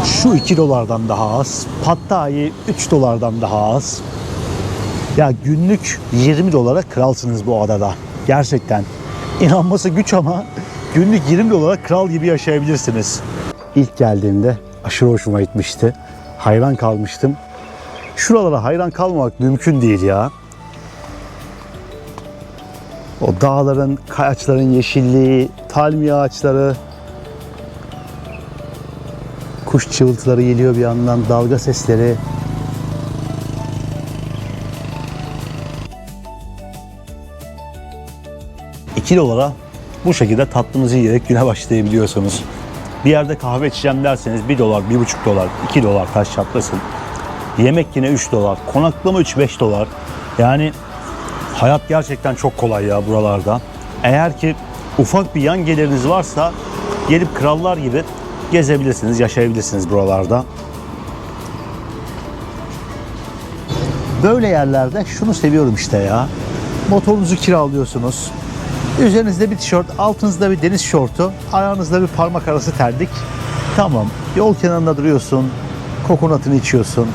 Şu 2 dolardan daha az. Pad Thai 3 dolardan daha az. Ya günlük 20 dolara kralsınız bu adada. Gerçekten. İnanması güç ama günlük 20 dolara kral gibi yaşayabilirsiniz. İlk geldiğimde aşırı hoşuma gitmişti. Hayran kalmıştım. Şuralara hayran kalmamak mümkün değil ya. O dağların, kayaçların yeşilliği, palmiye ağaçları, kuş çıvıltıları geliyor bir yandan, dalga sesleri. $2 bu şekilde tatlınızı yiyerek güne başlayabiliyorsunuz. Bir yerde kahve içeceğim derseniz $1, $1,5, $2 taş çatlasın. Yemek yine $3, konaklama $3-5. Yani hayat gerçekten çok kolay ya buralarda. Eğer ki ufak bir yan geliriniz varsa gelip krallar gibi gezebilirsiniz, yaşayabilirsiniz buralarda. Böyle yerlerde şunu seviyorum işte ya. Motorunuzu kiralıyorsunuz. Üzerinizde bir tişört, altınızda bir deniz şortu, ayağınızda bir parmak arası terlik. Tamam, yol kenarında duruyorsun, kokonatını içiyorsun.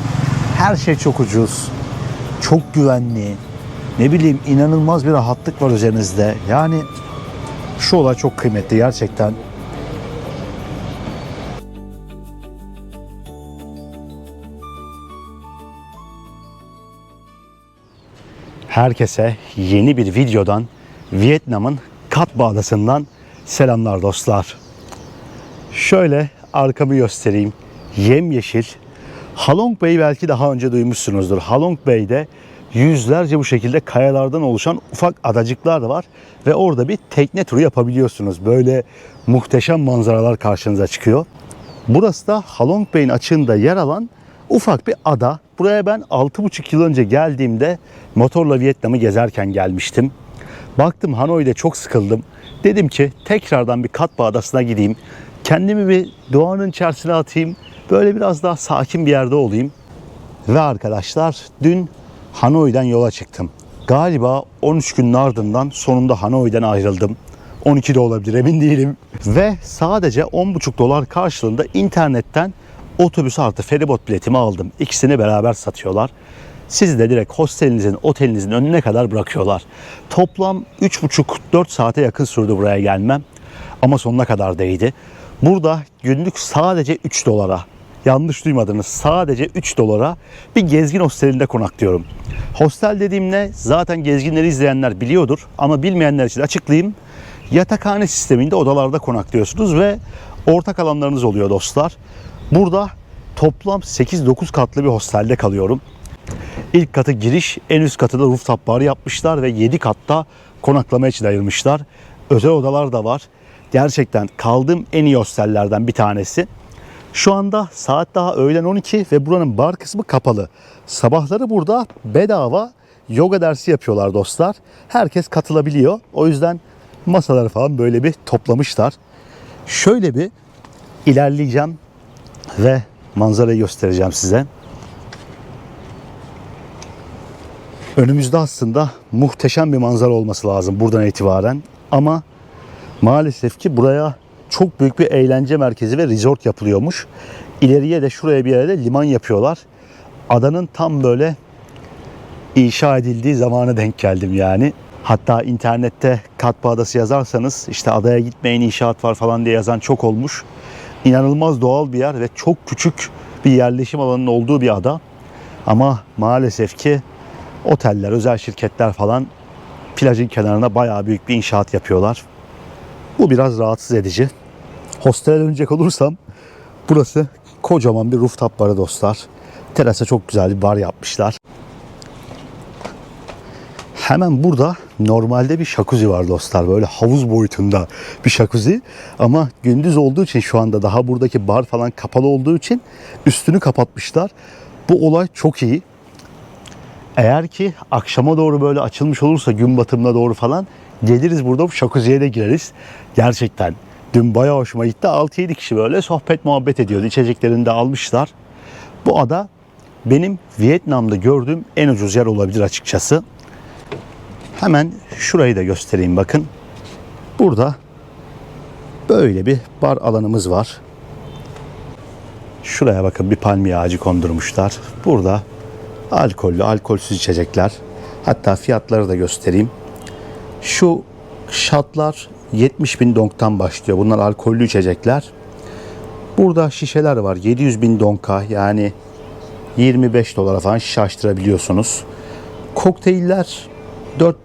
Her şey çok ucuz, çok güvenli. Ne bileyim, inanılmaz bir rahatlık var üzerinizde. Yani şu olay çok kıymetli gerçekten. Herkese yeni bir videodan, Vietnam'ın Cat Ba Adası'ndan selamlar dostlar. Şöyle arkamı göstereyim. Yemyeşil. Halong Bay belki daha önce duymuşsunuzdur. Halong Bay'de yüzlerce bu şekilde kayalardan oluşan ufak adacıklar var ve orada bir tekne turu yapabiliyorsunuz. Böyle muhteşem manzaralar karşınıza çıkıyor. Burası da Halong Bay'in açığında yer alan ufak bir ada. Buraya ben 6,5 yıl önce geldiğimde motorla Vietnam'ı gezerken gelmiştim. Baktım Hanoi'de çok sıkıldım. Dedim ki tekrardan bir Cat Ba Adası'na gideyim. Kendimi bir doğanın içerisine atayım. Böyle biraz daha sakin bir yerde olayım. Ve arkadaşlar dün Hanoi'den yola çıktım. Galiba 13 günün ardından sonunda Hanoi'den ayrıldım. 12 de olabilir, emin değilim. Ve sadece $10,5 karşılığında internetten otobüs artı feribot biletimi aldım. İkisini beraber satıyorlar. Sizi de direkt hostelinizin, otelinizin önüne kadar bırakıyorlar. Toplam 3,5-4 saate yakın sürdü buraya gelmem. Ama sonuna kadar değdi. Burada günlük sadece $3. Yanlış duymadınız. Sadece $3 bir gezgin hostelinde konaklıyorum. Hostel dediğim ne? Zaten gezginleri izleyenler biliyordur. Ama bilmeyenler için açıklayayım. Yatakhane sisteminde odalarda konaklıyorsunuz ve ortak alanlarınız oluyor dostlar. Burada toplam 8-9 katlı bir hostelde kalıyorum. İlk katı giriş, en üst katı da rooftop barı yapmışlar ve 7 katta konaklama için ayırmışlar. Özel odalar da var. Gerçekten kaldığım en iyi hostellerden bir tanesi. Şu anda saat daha öğlen 12 ve buranın bar kısmı kapalı. Sabahları burada bedava yoga dersi yapıyorlar dostlar. Herkes katılabiliyor. O yüzden masaları falan böyle bir toplamışlar. Şöyle bir ilerleyeceğim ve manzarayı göstereceğim size. Önümüzde aslında muhteşem bir manzara olması lazım buradan itibaren. Ama maalesef ki buraya çok büyük bir eğlence merkezi ve resort yapılıyormuş. İleriye de şuraya bir yere de liman yapıyorlar. Adanın tam böyle inşa edildiği zamana denk geldim yani. Hatta internette Cat Ba Adası yazarsanız işte adaya gitmeyin, inşaat var falan diye yazan çok olmuş. İnanılmaz doğal bir yer ve çok küçük bir yerleşim alanının olduğu bir ada. Ama maalesef ki oteller, özel şirketler falan plajın kenarına bayağı büyük bir inşaat yapıyorlar. Bu biraz rahatsız edici. Hostele dönecek olursam burası kocaman bir rooftop barı dostlar. Terasa çok güzel bir bar yapmışlar. Hemen burada normalde bir jacuzzi var dostlar. Böyle havuz boyutunda bir jacuzzi. Ama gündüz olduğu için şu anda daha buradaki bar falan kapalı olduğu için üstünü kapatmışlar. Bu olay çok iyi. Eğer ki akşama doğru böyle açılmış olursa gün batımına doğru falan geliriz burada bu jacuzziye de gireriz. Gerçekten dün bayağı hoşuma gitti. 6-7 kişi böyle sohbet muhabbet ediyordu. İçeceklerini de almışlar. Bu ada benim Vietnam'da gördüğüm en ucuz yer olabilir açıkçası. Hemen şurayı da göstereyim bakın. Burada böyle bir bar alanımız var. Şuraya bakın, bir palmiye ağacı kondurmuşlar. Burada alkollü, alkolsüz içecekler. Hatta fiyatları da göstereyim. Şu şatlar 70.000 dong'tan başlıyor. Bunlar alkollü içecekler. Burada şişeler var. 700.000 dong'a, yani 25 dolara falan şişe açtırabiliyorsunuz. Kokteyller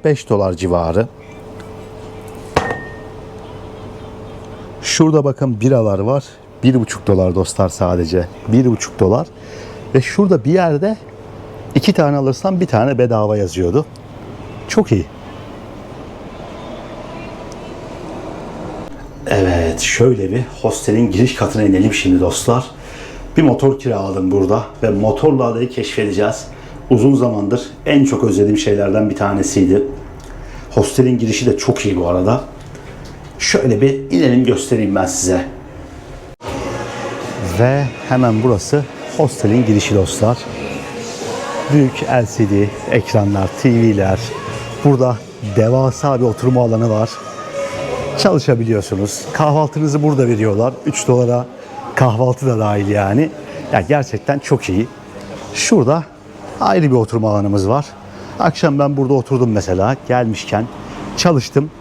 4-5 dolar civarı. Şurada bakın biralar var. 1,5 dolar dostlar sadece. 1,5 dolar. Ve şurada bir yerde 2 tane alırsan bir tane bedava yazıyordu. Çok iyi. Evet, şöyle bir hostelin giriş katına inelim şimdi dostlar. Bir motor kiraladım burada ve motorla adayı keşfedeceğiz. Uzun zamandır en çok özlediğim şeylerden bir tanesiydi. Hostelin girişi de çok iyi bu arada. Şöyle bir inelim, göstereyim ben size. Ve hemen burası hostelin girişi dostlar. Büyük LCD ekranlar, TV'ler. Burada devasa bir oturma alanı var. Çalışabiliyorsunuz. Kahvaltınızı burada veriyorlar. 3 dolara kahvaltı da dahil yani. Ya gerçekten çok iyi. Şurada ayrı bir oturma alanımız var. Akşam ben burada oturdum mesela. Gelmişken çalıştım.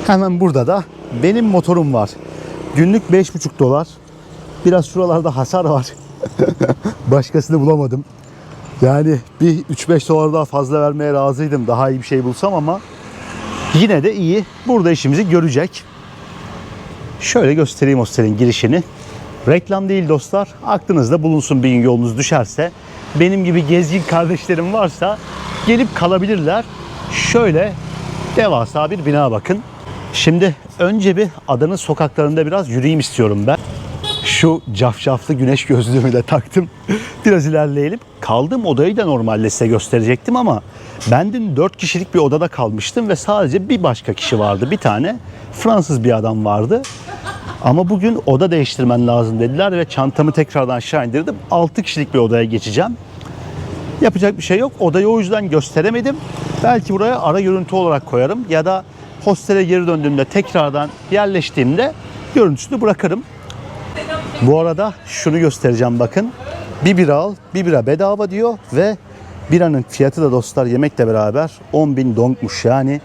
Hemen burada da benim motorum var. Günlük 5,5 dolar. Biraz şuralarda hasar var. Başkasını bulamadım. Yani bir 3-5 dolar daha fazla vermeye razıydım. Daha iyi bir şey bulsam ama yine de iyi. Burada işimizi görecek. Şöyle göstereyim hostelin girişini. Reklam değil dostlar. Aklınızda bulunsun, bir gün yolunuz düşerse. Benim gibi gezgin kardeşlerim varsa gelip kalabilirler. Şöyle devasa bir bina bakın. Şimdi önce bir adanın sokaklarında biraz yürüyeyim istiyorum ben. Şu cafcaflı güneş gözlüğümü de taktım. Biraz ilerleyelim. Kaldığım odayı da normalde size gösterecektim ama ben dün 4 kişilik bir odada kalmıştım ve sadece bir başka kişi vardı. Bir tane Fransız bir adam vardı. Ama bugün oda değiştirmen lazım dediler ve çantamı tekrardan aşağı indirdim. 6 kişilik bir odaya geçeceğim. Yapacak bir şey yok. Odayı o yüzden gösteremedim. Belki buraya ara görüntü olarak koyarım ya da hostele geri döndüğümde tekrardan yerleştiğimde görüntüsünü bırakırım. Bu arada şunu göstereceğim bakın. Bir bira al, bir bira bedava diyor ve biranın fiyatı da dostlar yemekle beraber 10.000 dongmuş, yani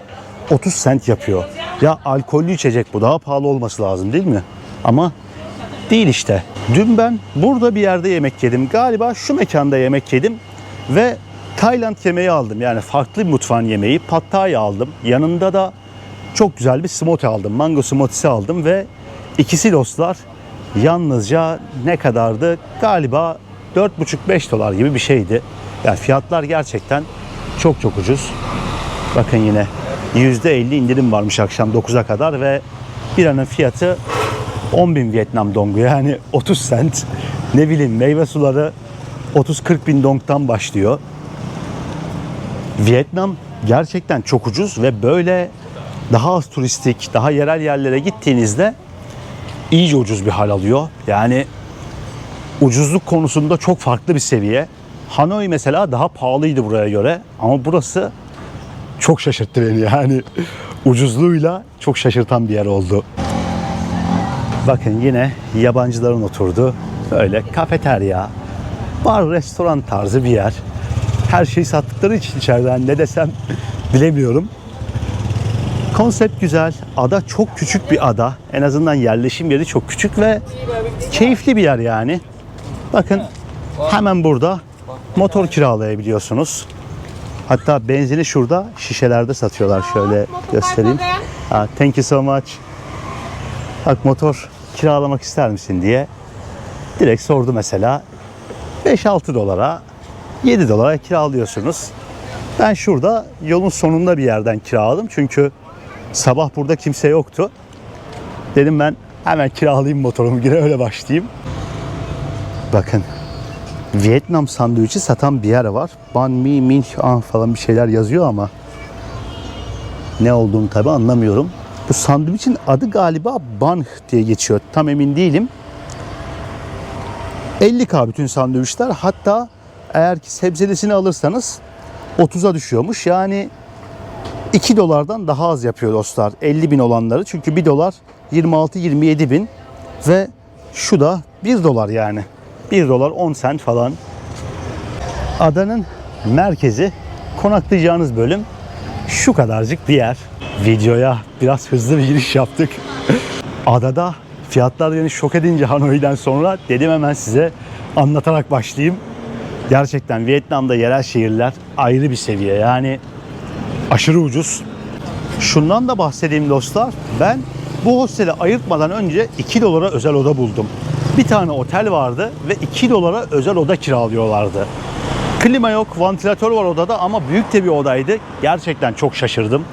30 sent yapıyor. Ya alkollü içecek bu, daha pahalı olması lazım değil mi? Ama değil işte. Dün ben burada bir yerde yemek yedim. Galiba şu mekanda yemek yedim ve Tayland yemeği aldım. Yani farklı bir mutfağın yemeği. Pad Thai aldım. Yanında da çok güzel bir smoothie aldım. Mango smoothie'si aldım ve ikisi dostlar yalnızca ne kadardı? Galiba 4,5-5 dolar gibi bir şeydi. Yani fiyatlar gerçekten çok çok ucuz. Bakın yine %50 indirim varmış akşam 9'a kadar ve biranın fiyatı 10.000 Vietnam dongu, yani 30 sent. Ne bileyim, meyve suları 30-40 bin dongtan başlıyor. Vietnam gerçekten çok ucuz ve böyle daha az turistik, daha yerel yerlere gittiğinizde iyice ucuz bir hal alıyor. Yani ucuzluk konusunda çok farklı bir seviye. Hanoi mesela daha pahalıydı buraya göre ama burası çok şaşırttı beni, yani ucuzluğuyla çok şaşırtan bir yer oldu. Bakın yine yabancıların oturduğu böyle kafeterya, bar, restoran tarzı bir yer. Her şeyi sattıkları için içeriden ne desem bilemiyorum. Konsept güzel. Ada çok küçük bir ada. En azından yerleşim yeri çok küçük ve keyifli bir yer yani. Bakın hemen burada motor kiralayabiliyorsunuz. Hatta benzini şurada şişelerde satıyorlar. Şöyle göstereyim. Thank you so much. Bak, motor kiralamak ister misin diye direkt sordu mesela. 5-6 dolara, 7 dolara kiralıyorsunuz. Ben şurada yolun sonunda bir yerden kiraladım. Çünkü sabah burada kimse yoktu. Dedim ben hemen kiralayayım motorumu, yine öyle başlayayım. Bakın, Vietnam sandviçi satan bir yer var. Banh mi, minh an falan bir şeyler yazıyor ama ne olduğunu tabi anlamıyorum. Bu sandviçin adı galiba Banh diye geçiyor. Tam emin değilim. 50K bütün sandviçler. Hatta eğer ki sebzelisini alırsanız 30'a düşüyormuş. Yani 2 dolardan daha az yapıyor dostlar 50 bin olanları. Çünkü 1 dolar 26-27 bin ve Şu da 1 dolar yani. 1 dolar 10 sent falan. Adanın merkezi, konaklayacağınız bölüm şu kadarcık bir yer. Videoya biraz hızlı bir giriş yaptık. Adada fiyatlar beni şok edince Hanoi'den sonra dedim hemen size anlatarak başlayayım. Gerçekten Vietnam'da yerel şehirler ayrı bir seviye. Yani aşırı ucuz. Şundan da bahsedeyim dostlar. Ben bu hosteli ayırtmadan önce 2 dolara özel oda buldum. Bir tane otel vardı ve 2 dolara özel oda kiralıyorlardı. Klima yok, vantilatör var odada ama büyük de bir odaydı. Gerçekten çok şaşırdım.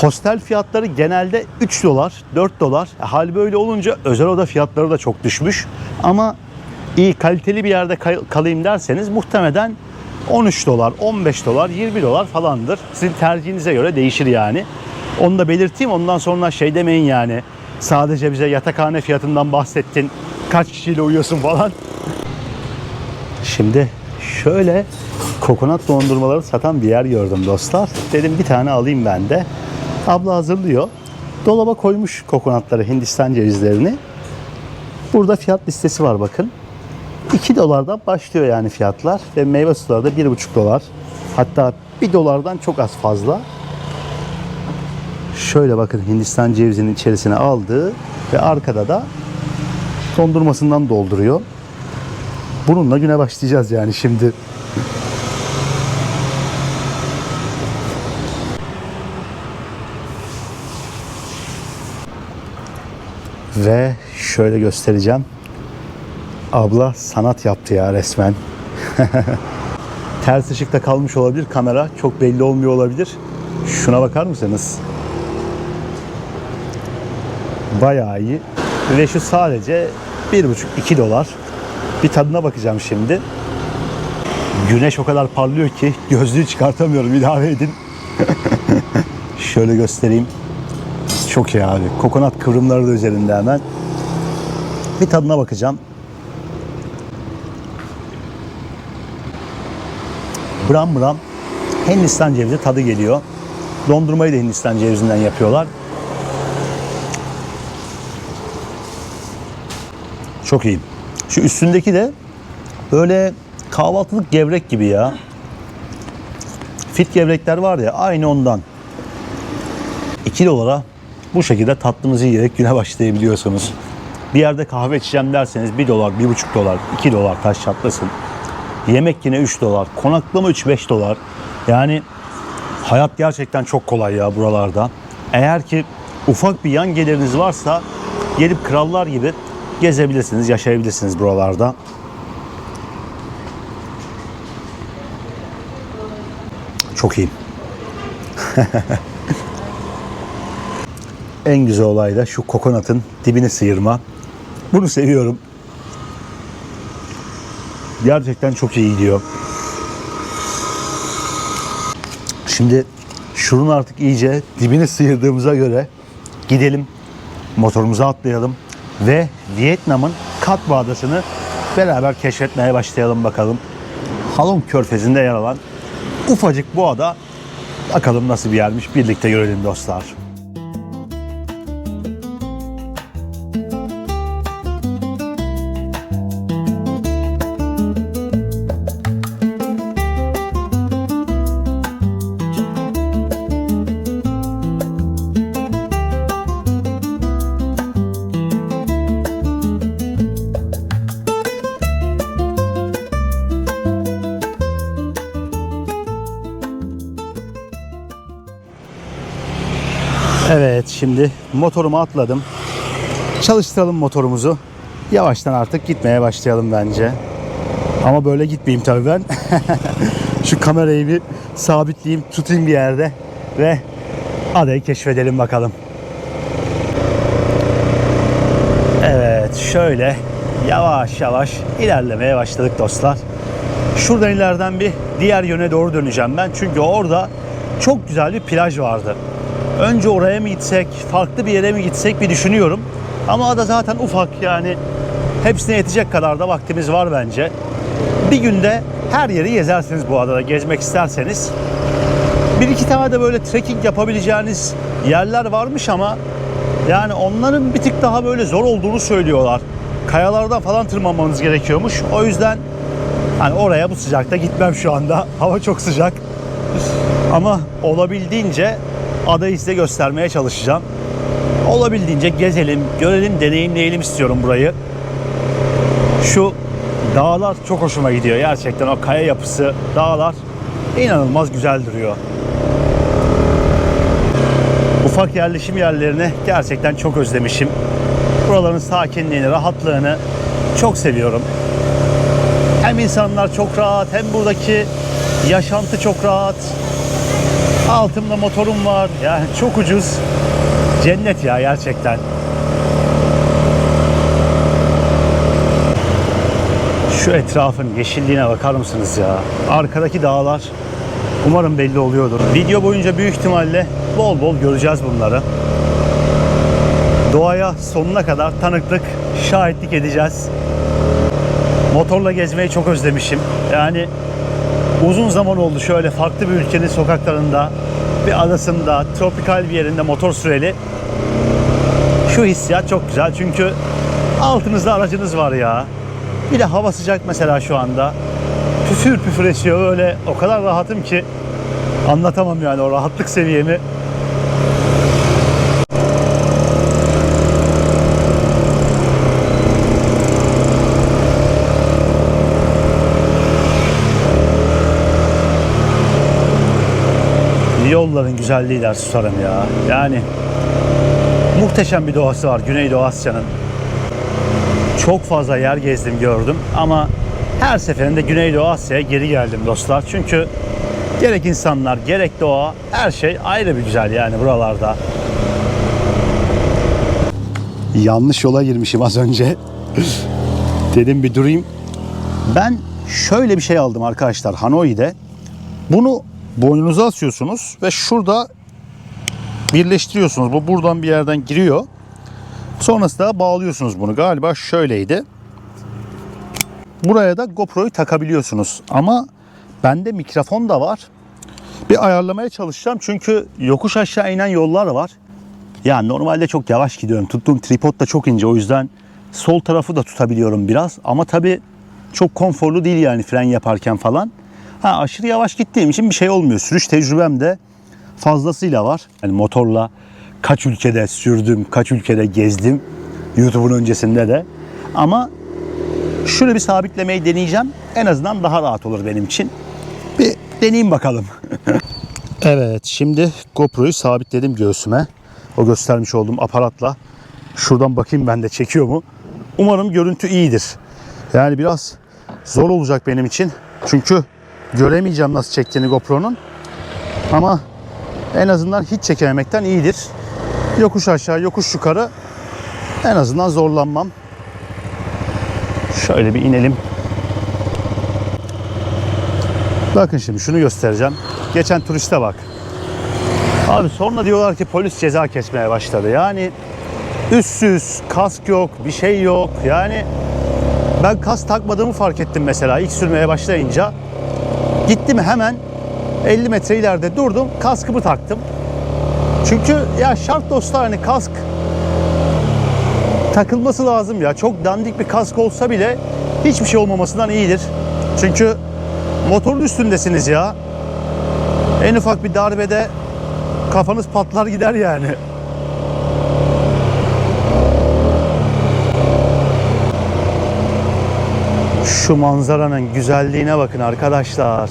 Hostel fiyatları genelde 3 dolar, 4 dolar. Hal böyle olunca özel oda fiyatları da çok düşmüş. Ama iyi kaliteli bir yerde kalayım derseniz muhtemelen 13 dolar, 15 dolar, 20 dolar falandır. Sizin tercihinize göre değişir yani. Onu da belirteyim. Ondan sonra şey demeyin yani. Sadece bize yatakhane fiyatından bahsettin. Kaç kişiyle uyuyorsun falan. Şimdi şöyle kokonat dondurmaları satan bir yer gördüm dostlar. Dedim bir tane alayım ben de. Abla hazırlıyor. Dolaba koymuş kokonatları, Hindistan cevizlerini. Burada fiyat listesi var bakın. 2 dolardan başlıyor yani fiyatlar. Ve meyve suları da 1,5 dolar. Hatta 1 dolardan çok az fazla. Şöyle bakın Hindistan cevizinin içerisine aldığı ve arkada da dondurmasından dolduruyor. Bununla güne başlayacağız yani şimdi. Ve şöyle göstereceğim. Abla sanat yaptı ya resmen. Ters ışıkta kalmış olabilir kamera. Çok belli olmuyor olabilir. Şuna bakar mısınız? Bayağı iyi. Ve şu sadece 1,5-2 dolar. Bir tadına bakacağım şimdi. Güneş o kadar parlıyor ki gözlüğü çıkartamıyorum. İlave edin. Şöyle göstereyim. Çok iyi abi. Kokonat kıvrımları da üzerinde hemen. Bir tadına bakacağım. Bram bram Hindistan cevizi tadı geliyor. Dondurmayı da Hindistan cevizinden yapıyorlar. Çok iyi. Şu üstündeki de böyle kahvaltılık gevrek gibi ya. Fit gevrekler var ya, aynı ondan. 2 dolara bu şekilde tatlınızı yiyerek güne başlayabiliyorsunuz. Bir yerde kahve içeceğim derseniz 1 dolar, 1,5 dolar, 2 dolar taş çatlasın. Yemek yine 3 dolar, konaklama 3-5 dolar. Yani hayat gerçekten çok kolay ya buralarda. Eğer ki ufak bir yan geliriniz varsa gelip krallar gibi gezebilirsiniz, yaşayabilirsiniz buralarda. Çok iyi. En güzel olay da şu kokonatın dibini sıyırma. Bunu seviyorum. Gerçekten çok iyi gidiyor. Şimdi şunun artık iyice dibini sıyırdığımıza göre gidelim, motorumuza atlayalım ve Vietnam'ın Cat Ba Adası'nı beraber keşfetmeye başlayalım bakalım. Halong Körfezi'nde yer alan ufacık bu ada, bakalım nasıl bir yermiş, birlikte görelim dostlar. Evet, şimdi motoruma atladım. Çalıştıralım motorumuzu. Yavaştan artık gitmeye başlayalım bence. Ama böyle gitmeyeyim tabii ben. Şu kamerayı bir sabitleyeyim, tutayım bir yerde ve adayı keşfedelim bakalım. Evet, şöyle yavaş yavaş ilerlemeye başladık dostlar. Şuradan ileriden bir diğer yöne doğru döneceğim ben. Çünkü orada çok güzel bir plaj vardı. Önce oraya mı gitsek, farklı bir yere mi gitsek bir düşünüyorum. Ama ada zaten ufak, yani hepsine yetecek kadar da vaktimiz var bence. Bir günde her yeri gezersiniz bu adada gezmek isterseniz. Bir iki tane de böyle trekking yapabileceğiniz yerler varmış ama yani onların bir tık daha böyle zor olduğunu söylüyorlar. kayalardan falan tırmanmanız gerekiyormuş. O yüzden hani oraya bu sıcakta gitmem şu anda. Hava çok sıcak. Ama olabildiğince adayı size göstermeye çalışacağım. Olabildiğince gezelim, görelim, deneyimleyelim istiyorum burayı. Şu dağlar çok hoşuma gidiyor. Gerçekten o kaya yapısı, dağlar inanılmaz güzel duruyor. Ufak yerleşim yerlerini gerçekten çok özlemişim. Buraların sakinliğini, rahatlığını çok seviyorum. Hem insanlar çok rahat, hem buradaki yaşantı çok rahat. Altımda motorum var. Yani çok ucuz. Cennet ya gerçekten. Şu etrafın yeşilliğine bakar mısınız ya? Arkadaki dağlar umarım belli oluyordur. Video boyunca büyük ihtimalle bol bol göreceğiz bunları. Doğaya sonuna kadar tanıklık, şahitlik edeceğiz. Motorla gezmeyi çok özlemişim. Yani uzun zaman oldu şöyle farklı bir ülkenin sokaklarında, bir adasında, tropikal bir yerinde motor süreli. Şu hissiyat çok güzel çünkü altınızda aracınız var ya. Bir de hava sıcak mesela şu anda. Püfür püfür esiyor öyle, o kadar rahatım ki anlatamam yani o rahatlık seviyemi. Yolların güzelliği der susarım ya. Yani muhteşem bir doğası var Güneydoğu Asya'nın. Çok fazla yer gezdim, gördüm ama her seferinde Güneydoğu Asya'ya geri geldim dostlar. Çünkü gerek insanlar, gerek doğa, her şey ayrı bir güzel yani buralarda. Yanlış yola girmişim az önce. Dedim bir durayım. Ben şöyle bir şey aldım arkadaşlar Hanoi'de. Bunu boynunuza asıyorsunuz ve şurada birleştiriyorsunuz. Bu buradan bir yerden giriyor. Sonrasında bağlıyorsunuz bunu. Galiba şöyleydi. Buraya da GoPro'yu takabiliyorsunuz. Ama bende mikrofon da var. Bir ayarlamaya çalışacağım. Çünkü yokuş aşağı inen yollar var. Yani normalde çok yavaş gidiyorum. Tuttuğum tripod da çok ince. O yüzden sol tarafı da tutabiliyorum biraz. Ama tabii çok konforlu değil yani fren yaparken falan. Aşırı yavaş gittiğim için bir şey olmuyor. Sürüş tecrübem de fazlasıyla var. Yani motorla kaç ülkede sürdüm, kaç ülkede gezdim. YouTube'un öncesinde de. Ama şöyle bir sabitlemeyi deneyeceğim. En azından daha rahat olur benim için. Bir deneyeyim bakalım. Evet, şimdi GoPro'yu sabitledim göğsüme. O göstermiş olduğum aparatla. Şuradan bakayım ben de çekiyor mu? Umarım görüntü iyidir. Yani biraz zor olacak benim için. Çünkü göremeyeceğim nasıl çektiğini GoPro'nun. Ama en azından hiç çekememekten iyidir. Yokuş aşağı, yokuş yukarı en azından zorlanmam. Şöyle bir inelim. Bakın şimdi şunu göstereceğim. Geçen turiste bak. Abi sonra diyorlar ki polis ceza kesmeye başladı. Yani üstsüz, kask yok, bir şey yok. Yani ben kask takmadığımı fark ettim mesela ilk sürmeye başlayınca. Gittim hemen 50 metre ileride durdum, kaskımı taktım. Çünkü ya şart dostlar, hani kask takılması lazım ya. Çok dandik bir kask olsa bile hiçbir şey olmamasından iyidir. Çünkü motorun üstündesiniz ya. En ufak bir darbede kafanız patlar gider yani. Şu manzaranın güzelliğine bakın arkadaşlar.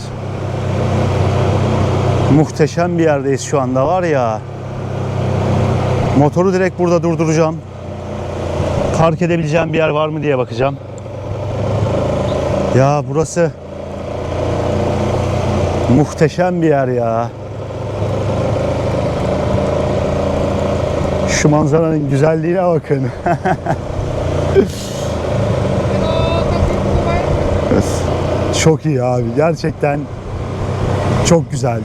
Muhteşem bir yerdeyiz şu anda var ya. Motoru direkt burada durduracağım. Park edebileceğim bir yer var mı diye bakacağım. Ya burası muhteşem bir yer ya. Şu manzaranın güzelliğine bakın. Çok iyi abi. Gerçekten çok güzel.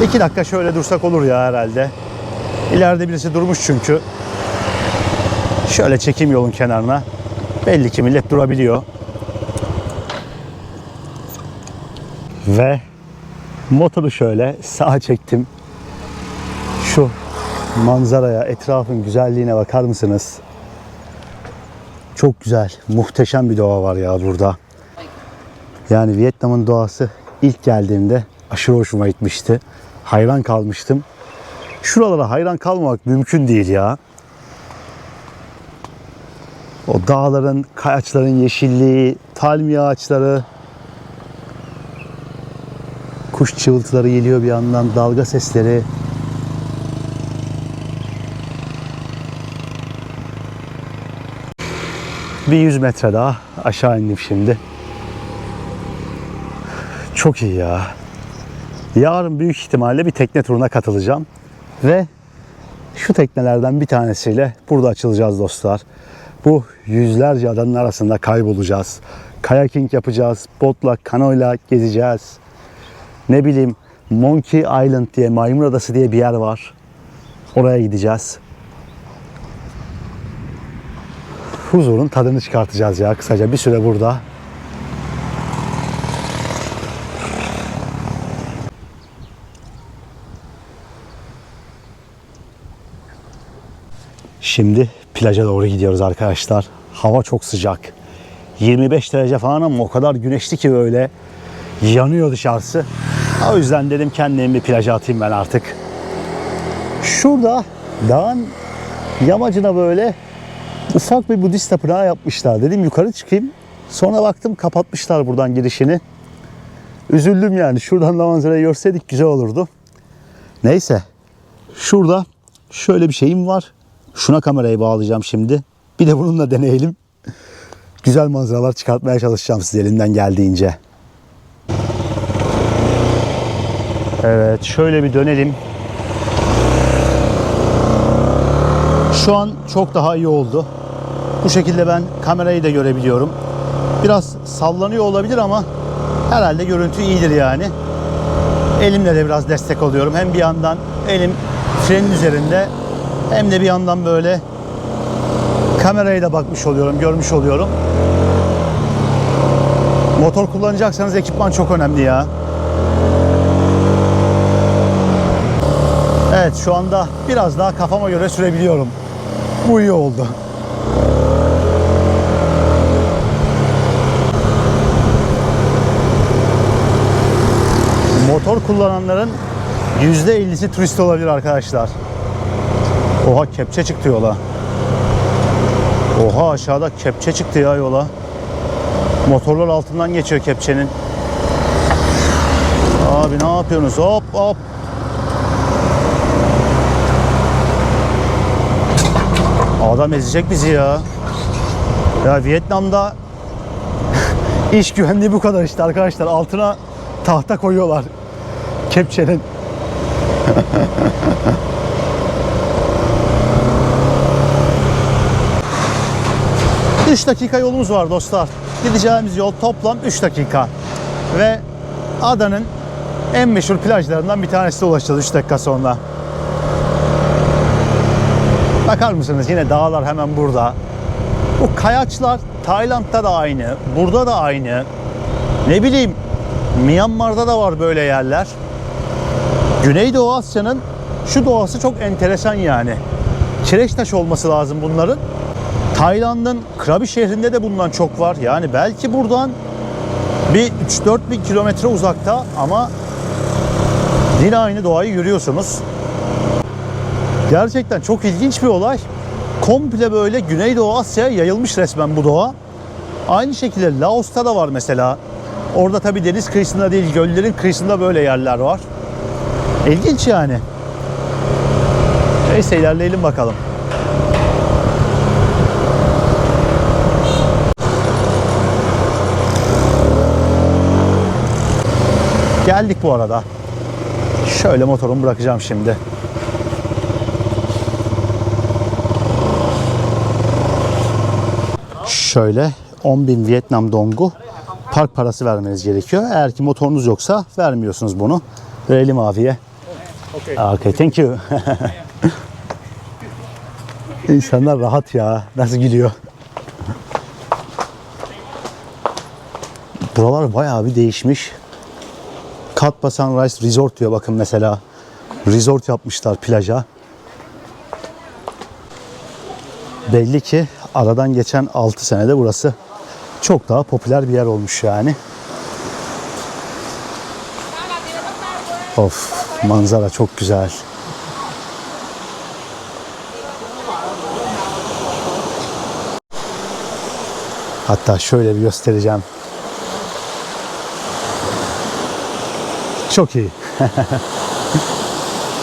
2 dakika şöyle dursak olur ya herhalde. İleride birisi durmuş çünkü. Şöyle çekeyim yolun kenarına. Belli ki millet durabiliyor. Ve motoru şöyle sağa çektim. Şu manzaraya, etrafın güzelliğine bakar mısınız? Çok güzel, muhteşem bir doğa var ya burada. Yani Vietnam'ın doğası ilk geldiğimde aşırı hoşuma gitmişti. Hayran kalmıştım. Şuralara hayran kalmamak mümkün değil ya. O dağların, kayaçların yeşilliği, palmiye ağaçları, kuş çıvıltıları geliyor bir yandan, dalga sesleri. Bir 100 metre daha aşağı indim şimdi. Çok iyi ya. Yarın büyük ihtimalle bir tekne turuna katılacağım. Ve şu teknelerden bir tanesiyle burada açılacağız dostlar. Bu yüzlerce adanın arasında kaybolacağız. Kayaking yapacağız. Botla, kanoyla gezeceğiz. Ne bileyim, Monkey Island diye, Maymun Adası diye bir yer var. Oraya gideceğiz. Huzurun tadını çıkartacağız ya kısaca bir süre burada. Şimdi plaja doğru gidiyoruz arkadaşlar. Hava çok sıcak. 25 derece falan ama o kadar güneşli ki böyle yanıyor dışarısı. O yüzden dedim kendimi bir plaja atayım ben artık. Şurada dağın yamacına böyle ufak bir Budist tapınağı yapmışlar. Dedim yukarı çıkayım. Sonra baktım kapatmışlar buradan girişini. Üzüldüm yani. Şuradan da manzarayı görseydik güzel olurdu. Neyse. Şurada şöyle bir şeyim var. Şuna kamerayı bağlayacağım şimdi. Bir de bununla deneyelim. Güzel manzaralar çıkartmaya çalışacağım size elimden geldiğince. Evet, şöyle bir dönelim. Şu an çok daha iyi oldu. Bu şekilde ben kamerayı da görebiliyorum. Biraz sallanıyor olabilir ama herhalde görüntü iyidir yani. Elimle de biraz destek oluyorum. Hem bir yandan elim frenin üzerinde hem de bir yandan böyle kameraya da bakmış oluyorum, görmüş oluyorum. Motor kullanacaksanız ekipman çok önemli ya. Evet, şu anda biraz daha kafama göre sürebiliyorum. Bu iyi oldu. Motor kullananların %50'si turist olabilir arkadaşlar. Oha, kepçe çıktı yola. Oha, aşağıda kepçe çıktı ya yola. Motorlar altından geçiyor kepçenin. Abi ne yapıyorsunuz? Hop hop. Adam ezecek bizi ya. Ya Vietnam'da iş güvenliği bu kadar işte arkadaşlar. Altına tahta koyuyorlar kepçenin. 3 dakika yolumuz var dostlar. Gideceğimiz yol toplam 3 dakika. Ve adanın en meşhur plajlarından bir tanesine ulaşacağız 3 dakika sonra. Bakar mısınız, yine dağlar hemen burada. Bu kayaçlar Tayland'da da aynı, burada da aynı. Ne bileyim, Myanmar'da da var böyle yerler. Güneydoğu Asya'nın şu doğası çok enteresan yani. Kireçtaş olması lazım bunların. Tayland'ın Krabi şehrinde de bundan çok var. Yani belki buradan bir 3-4 bin kilometre uzakta ama yine aynı doğayı görüyorsunuz. Gerçekten çok ilginç bir olay. Komple böyle Güneydoğu Asya'ya yayılmış resmen bu doğa. Aynı şekilde Laos'ta da var mesela. Orada tabii deniz kıyısında değil, göllerin kıyısında böyle yerler var. İlginç yani. Neyse, ilerleyelim bakalım. Geldik bu arada. Şöyle motorumu bırakacağım şimdi. Şöyle 10.000 Vietnam dongu park parası vermeniz gerekiyor. Eğer ki motorunuz yoksa vermiyorsunuz bunu. Verelim abiye. Okay, thank you. İnsanlar rahat ya. Nasıl gülüyor. Buralar bayağı bir değişmiş. Cat Ba Sunrise Resort diyor bakın mesela. Resort yapmışlar plaja. Belli ki aradan geçen 6 senede burası çok daha popüler bir yer olmuş yani. Of, manzara çok güzel. Hatta şöyle bir göstereceğim. Çok iyi.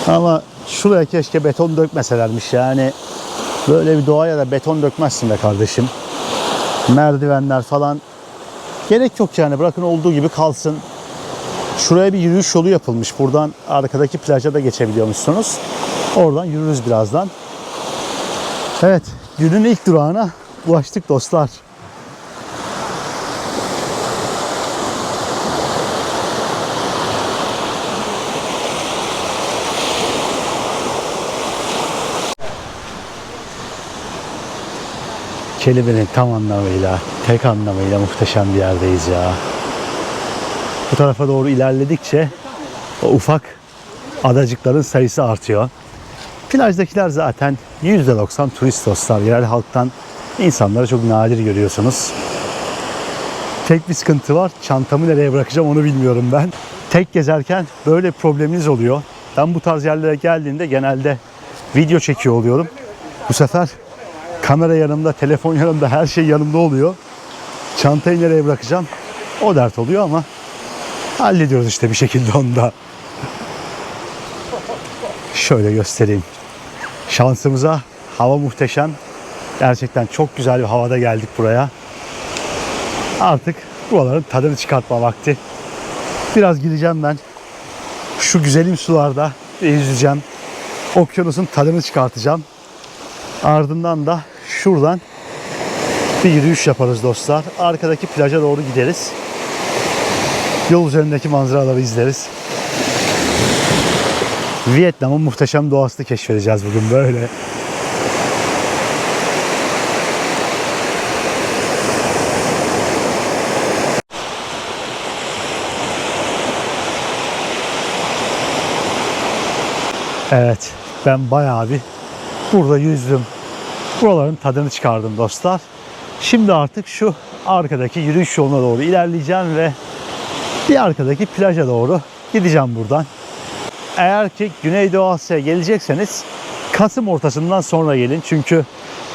Ama şuraya keşke beton dökmeselermiş yani. Böyle bir doğaya da beton dökmezsin be kardeşim. Merdivenler falan gerek yok yani, bırakın olduğu gibi kalsın. Şuraya bir yürüyüş yolu yapılmış. Buradan arkadaki plaja da geçebiliyormuşsunuz. Oradan yürürüz birazdan. Evet, günün ilk durağına ulaştık dostlar. Kelimenin tam anlamıyla, tek anlamıyla muhteşem bir yerdeyiz ya. Bu tarafa doğru ilerledikçe o ufak adacıkların sayısı artıyor. Plajdakiler zaten %90 turist dostlar. Yerel halktan insanları çok nadir görüyorsunuz. Tek bir sıkıntı var. Çantamı nereye bırakacağım onu bilmiyorum ben. Tek gezerken böyle probleminiz oluyor. Ben bu tarz yerlere geldiğimde genelde video çekiyor oluyorum. Bu sefer kamera yanımda, telefon yanımda, her şey yanımda oluyor. Çantayı nereye bırakacağım? O dert oluyor ama hallediyoruz işte bir şekilde onu da. Şöyle göstereyim. Şansımıza hava muhteşem. Gerçekten çok güzel bir havada geldik buraya. Artık buraların tadını çıkartma vakti. Biraz gideceğim ben. Şu güzelim sularda yüzeceğim. Okyanusun tadını çıkartacağım. Ardından da şuradan bir yürüyüş yaparız dostlar. Arkadaki plaja doğru gideriz. Yol üzerindeki manzaraları izleriz. Vietnam'ın muhteşem doğasını keşfedeceğiz bugün böyle. Evet, ben bayağı bir burada yüzdüm. Buraların tadını çıkardım dostlar. Şimdi artık şu arkadaki yürüyüş yoluna doğru ilerleyeceğim ve bir arkadaki plaja doğru gideceğim buradan. Eğer ki Güneydoğu Asya'ya gelecekseniz Kasım ortasından sonra gelin. Çünkü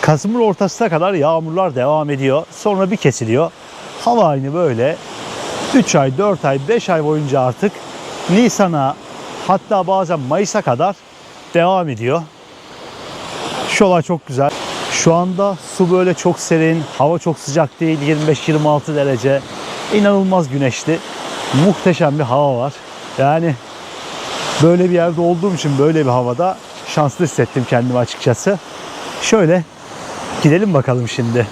Kasım'ın ortasına kadar yağmurlar devam ediyor. Sonra bir kesiliyor. Hava aynı böyle 3 ay, 4 ay, 5 ay boyunca artık Nisan'a, hatta bazen Mayıs'a kadar devam ediyor. Şu olay çok güzel. Şu anda su böyle çok serin, hava çok sıcak değil, 25-26 derece. İnanılmaz güneşli, muhteşem bir hava var. Yani böyle bir yerde olduğum için böyle bir havada şanslı hissettim kendimi açıkçası. Şöyle gidelim bakalım şimdi.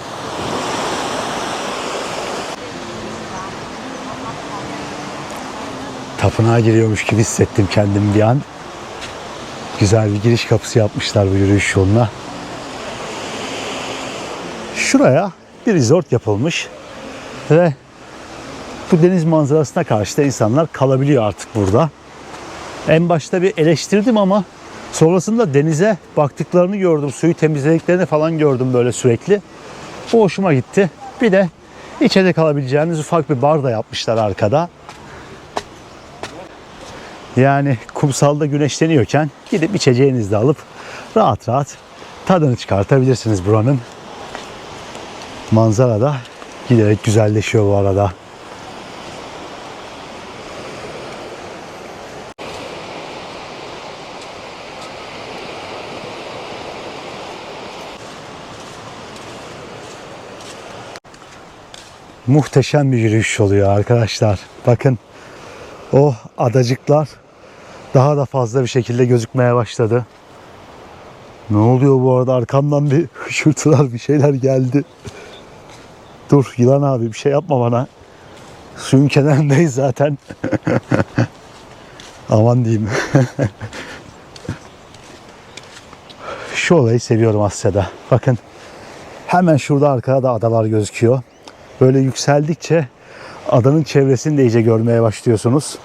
Tapınağa giriyormuş gibi hissettim kendimi bir an. Güzel bir giriş kapısı yapmışlar bu yürüyüş yoluna. Şuraya bir resort yapılmış ve bu deniz manzarasına karşı da insanlar kalabiliyor artık burada. En başta bir eleştirdim ama sonrasında denize baktıklarını gördüm. Suyu temizlediklerini falan gördüm böyle sürekli. O hoşuma gitti. Bir de içeride kalabileceğiniz ufak bir bar da yapmışlar arkada. Yani kumsalda güneşleniyorken gidip içeceğinizi de alıp rahat rahat tadını çıkartabilirsiniz buranın. Manzara da giderek güzelleşiyor bu arada. Muhteşem bir yürüyüş oluyor arkadaşlar. Bakın o adacıklar daha da fazla bir şekilde gözükmeye başladı. Ne oluyor bu arada? Arkamdan bir hışırtılar, bir şeyler geldi. Dur yılan abi, bir şey yapma bana. Suyun kenarındayız zaten. Aman diyeyim. Şu olayı seviyorum Asya'da. Bakın hemen şurada arkada da adalar gözüküyor. Böyle yükseldikçe adanın çevresini de iyice görmeye başlıyorsunuz.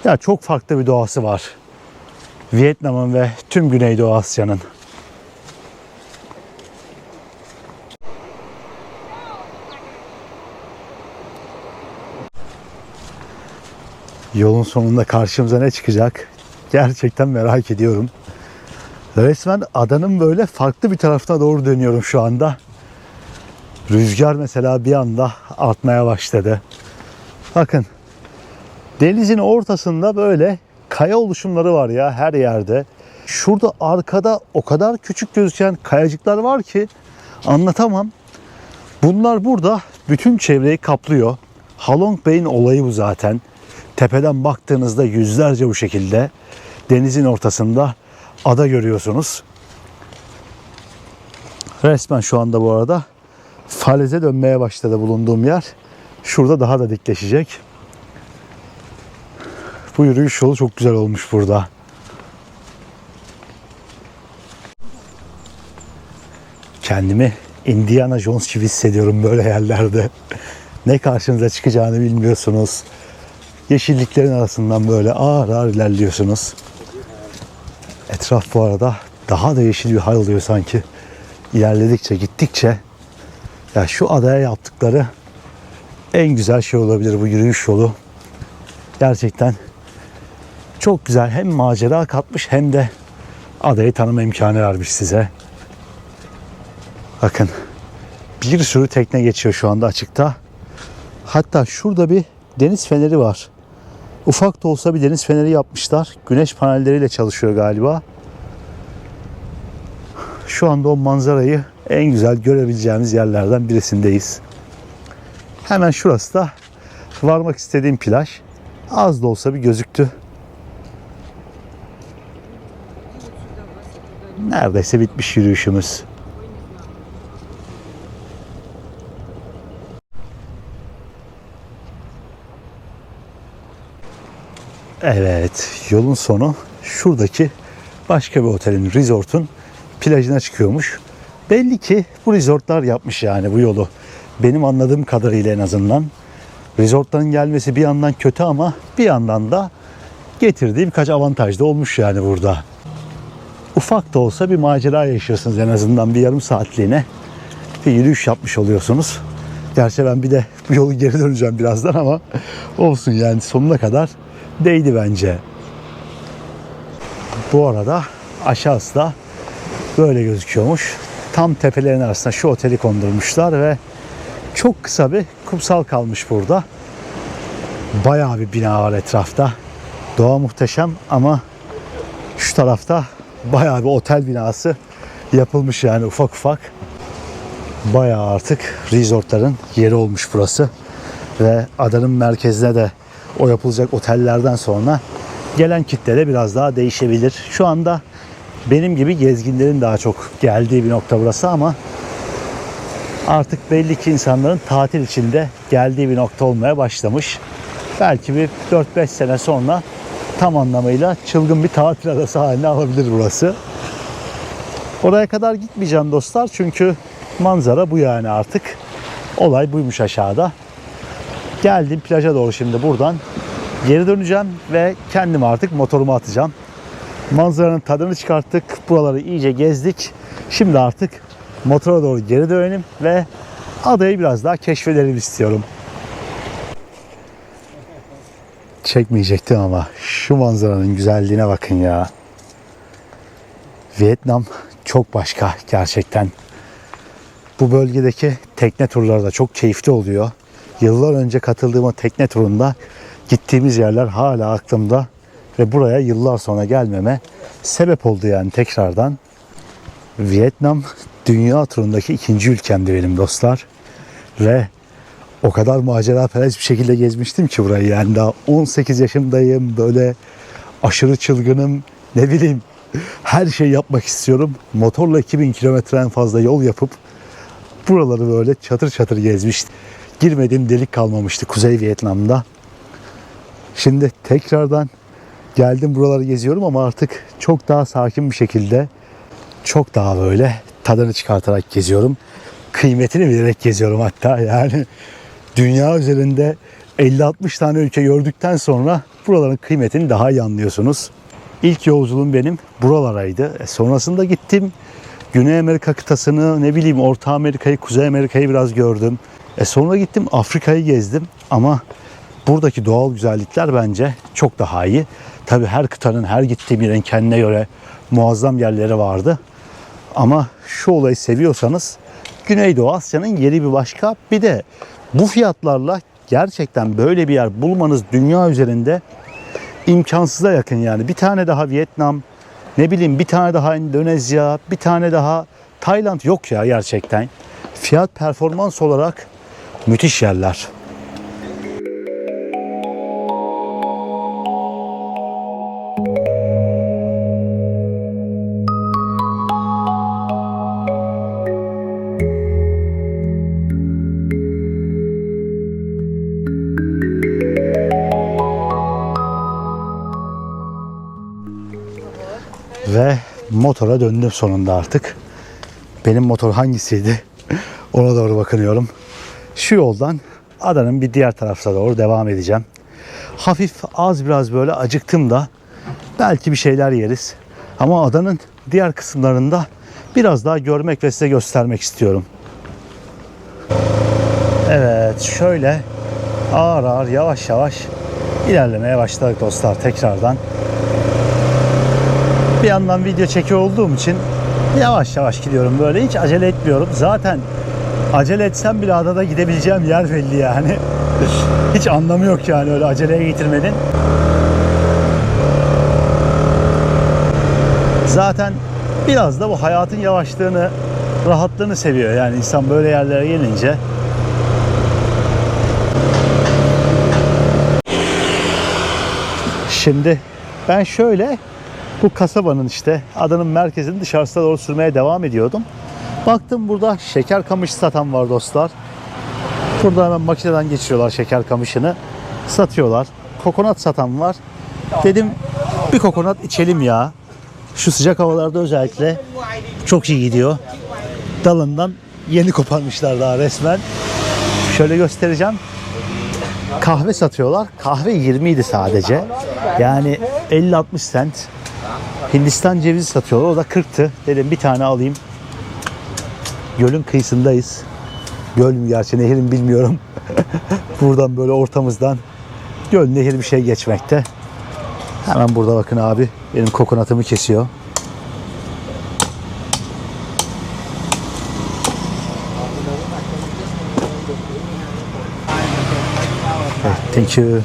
Ya çok farklı bir doğası var Vietnam'ın ve tüm Güneydoğu Asya'nın. Yolun sonunda karşımıza ne çıkacak? Gerçekten merak ediyorum. Resmen adanın böyle farklı bir tarafına doğru dönüyorum şu anda. Rüzgar mesela bir anda artmaya başladı. Bakın, denizin ortasında böyle kaya oluşumları var ya her yerde. Şurada arkada o kadar küçük gözüken kayacıklar var ki anlatamam. Bunlar burada bütün çevreyi kaplıyor. Halong Bay'in olayı bu zaten. Tepeden baktığınızda yüzlerce bu şekilde denizin ortasında ada görüyorsunuz. Resmen şu anda bu arada faleze dönmeye başladı bulunduğum yer. Şurada daha da dikleşecek. Bu yürüyüş yolu çok güzel olmuş burada. Kendimi Indiana Jones gibi hissediyorum böyle yerlerde. Ne karşınıza çıkacağını bilmiyorsunuz. Yeşilliklerin arasından böyle ağır ağır ilerliyorsunuz. Etraf bu arada daha da yeşil bir hal oluyor sanki. İlerledikçe, gittikçe. Ya şu adaya yaptıkları en güzel şey olabilir bu yürüyüş yolu. Gerçekten çok güzel. Hem macera katmış hem de adayı tanıma imkanı vermiş size. Bakın, bir sürü tekne geçiyor şu anda açıkta. Hatta şurada bir deniz feneri var. Ufak da olsa bir deniz feneri yapmışlar. Güneş panelleriyle çalışıyor galiba. Şu anda o manzarayı en güzel görebileceğimiz yerlerden birisindeyiz. Hemen şurası da varmak istediğim plaj. Az da olsa bir gözüktü. Neredeyse bitmiş yürüyüşümüz. Evet, yolun sonu şuradaki başka bir otelin, resort'un plajına çıkıyormuş. Belli ki bu resortlar yapmış yani bu yolu. Benim anladığım kadarıyla en azından. Resortların gelmesi bir yandan kötü ama bir yandan da getirdiği birkaç avantaj da olmuş yani burada. Ufak da olsa bir macera yaşıyorsunuz en azından bir yarım saatliğine. Bir yürüyüş yapmış oluyorsunuz. Gerçi ben bir de bu yolu geri döneceğim birazdan ama olsun yani sonuna kadar değdi bence. Bu arada aşağısı da böyle gözüküyormuş. Tam tepelerin arasına şu oteli kondurmuşlar ve çok kısa bir kumsal kalmış burada. Bayağı bir bina var etrafta. Doğa muhteşem ama şu tarafta bayağı bir otel binası yapılmış yani ufak ufak. Bayağı artık resortların yeri olmuş burası. Ve adanın merkezine de o yapılacak otellerden sonra gelen kitle de biraz daha değişebilir. Şu anda benim gibi gezginlerin daha çok geldiği bir nokta burası ama artık belli ki insanların tatil içinde geldiği bir nokta olmaya başlamış. Belki bir 4-5 sene sonra tam anlamıyla çılgın bir tatil adası haline alabilir burası. Oraya kadar gitmeyeceğim dostlar çünkü manzara bu yani artık. Olay buymuş aşağıda. Geldim plaja doğru şimdi buradan geri döneceğim ve kendim artık motorumu atacağım. Manzaranın tadını çıkarttık. Buraları iyice gezdik. Şimdi artık motora doğru geri dönelim ve adayı biraz daha keşfedelim istiyorum. Çekmeyecektim ama şu manzaranın güzelliğine bakın ya. Vietnam çok başka gerçekten. Bu bölgedeki tekne turları da çok keyifli oluyor. Yıllar önce katıldığım o tekne turunda gittiğimiz yerler hala aklımda ve buraya yıllar sonra gelmeme sebep oldu yani tekrardan. Vietnam dünya turundaki ikinci ülkemdi benim dostlar ve o kadar maceraperest bir şekilde gezmiştim ki burayı yani daha 18 yaşımdayım böyle aşırı çılgınım ne bileyim her şeyi yapmak istiyorum. Motorla 2000 kilometre en fazla yol yapıp buraları böyle çatır çatır gezmiştim. Girmediğim delik kalmamıştı Kuzey Vietnam'da. Şimdi tekrardan geldim buraları geziyorum ama artık çok daha sakin bir şekilde çok daha böyle tadını çıkartarak geziyorum. Kıymetini bilerek geziyorum hatta yani dünya üzerinde 50-60 tane ülke gördükten sonra buraların kıymetini daha iyi anlıyorsunuz. İlk yolculuğum benim buralaraydı. Sonrasında gittim Güney Amerika kıtasını, ne bileyim Orta Amerika'yı, Kuzey Amerika'yı biraz gördüm. Sonra gittim Afrika'yı gezdim ama buradaki doğal güzellikler bence çok daha iyi. Tabii her kıtanın, her gittiğim yerin kendine göre muazzam yerleri vardı. Ama şu olayı seviyorsanız Güneydoğu Asya'nın yeri bir başka. Bir de bu fiyatlarla gerçekten böyle bir yer bulmanız dünya üzerinde imkansıza yakın yani. Bir tane daha Vietnam, ne bileyim bir tane daha Endonezya, bir tane daha Tayland yok ya gerçekten. Fiyat performans olarak müthiş yerler. Ve motora döndüm sonunda artık. Benim motor hangisiydi? Ona doğru bakınıyorum. Şu yoldan adanın bir diğer tarafına doğru devam edeceğim. Hafif az biraz böyle acıktım da belki bir şeyler yeriz. Ama adanın diğer kısımlarında biraz daha görmek ve size göstermek istiyorum. Evet, şöyle ağır ağır yavaş yavaş ilerlemeye başladık dostlar tekrardan. Bir yandan video çekiyor olduğum için yavaş yavaş gidiyorum, böyle hiç acele etmiyorum. Zaten acele etsem bile adada gidebileceğim yer belli yani. Hiç anlamı yok yani öyle aceleye getirmenin. Zaten biraz da bu hayatın yavaşlığını, rahatlığını seviyor yani insan böyle yerlere gelince. Şimdi ben şöyle bu kasabanın işte adanın merkezinin dışarısına doğru sürmeye devam ediyordum. Baktım burada şeker kamışı satan var dostlar. Burada hemen makineden geçiriyorlar şeker kamışını. Satıyorlar. Kokonat satan var. Dedim bir kokonat içelim ya. Şu sıcak havalarda özellikle çok iyi gidiyor. Dalından yeni koparmışlar daha resmen. Şöyle göstereceğim. Kahve satıyorlar. Kahve 20 idi sadece. Yani 50-60 cent. Hindistan cevizi satıyorlar. O da 40'tı. Dedim bir tane alayım. Gölün kıyısındayız. Göl mü gerçi nehir mi bilmiyorum. Buradan böyle ortamızdan göl nehir bir şey geçmekte. Hemen burada bakın abi. Benim kokonatımı kesiyor. Evet, thank you.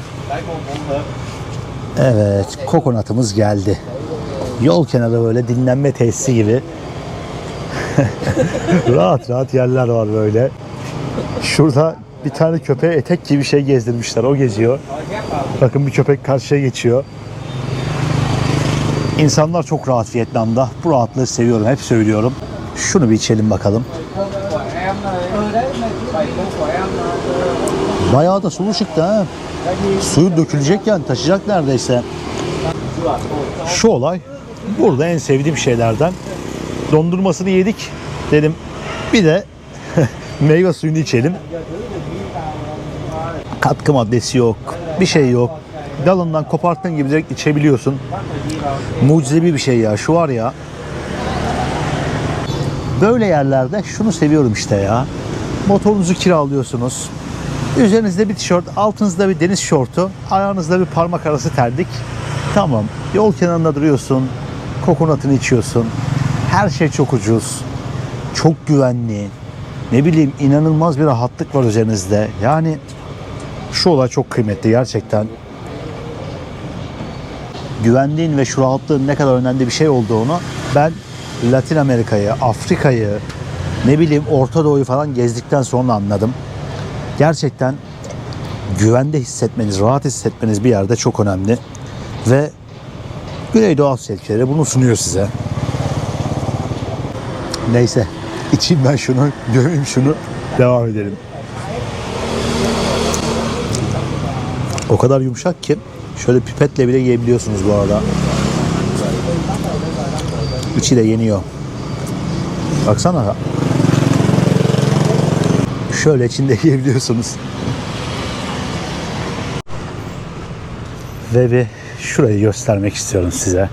Evet, kokonatımız geldi. Yol kenarı böyle dinlenme tesisi gibi. Rahat rahat yerler var böyle. Şurada bir tane köpeğe etek gibi bir şey gezdirmişler. O geziyor. Bakın bir köpek karşıya geçiyor. İnsanlar çok rahat Vietnam'da. Bu rahatlığı seviyorum. Hep söylüyorum. Şunu bir içelim bakalım. Bayağı da sulu çıktı ha. Suyu dökülecek yani. Taşıyacak neredeyse. Şu olay burada en sevdiğim şeylerden. Dondurmasını yedik. Dedim bir de meyve suyunu içelim. Katkı maddesi yok. Bir şey yok. Dalından koparttığın gibi direkt içebiliyorsun. Mucizevi bir şey ya. Şu var ya. Böyle yerlerde şunu seviyorum işte ya. Motorunuzu kiralıyorsunuz. Üzerinizde bir tişört, altınızda bir deniz şortu, ayağınızda bir parmak arası terlik. Tamam. Yol kenarında duruyorsun. Kokonatını içiyorsun. Her şey çok ucuz. Çok güvenli. Ne bileyim inanılmaz bir rahatlık var üzerinizde. Yani şu olay çok kıymetli gerçekten. Güvenliğin ve şu rahatlığın ne kadar önemli bir şey olduğunu ben Latin Amerika'yı, Afrika'yı, ne bileyim Orta Doğu'yu falan gezdikten sonra anladım. Gerçekten güvende hissetmeniz, rahat hissetmeniz bir yerde çok önemli. Ve Güneydoğu Asya ülkeleri bunu sunuyor size. Neyse, içeyim ben şunu, gömeyim şunu, devam edelim. O kadar yumuşak ki şöyle pipetle bile yiyebiliyorsunuz bu arada. İçi de yeniyor. Baksana. Şöyle içinde yiyebiliyorsunuz. Ve bir şurayı göstermek istiyorum size.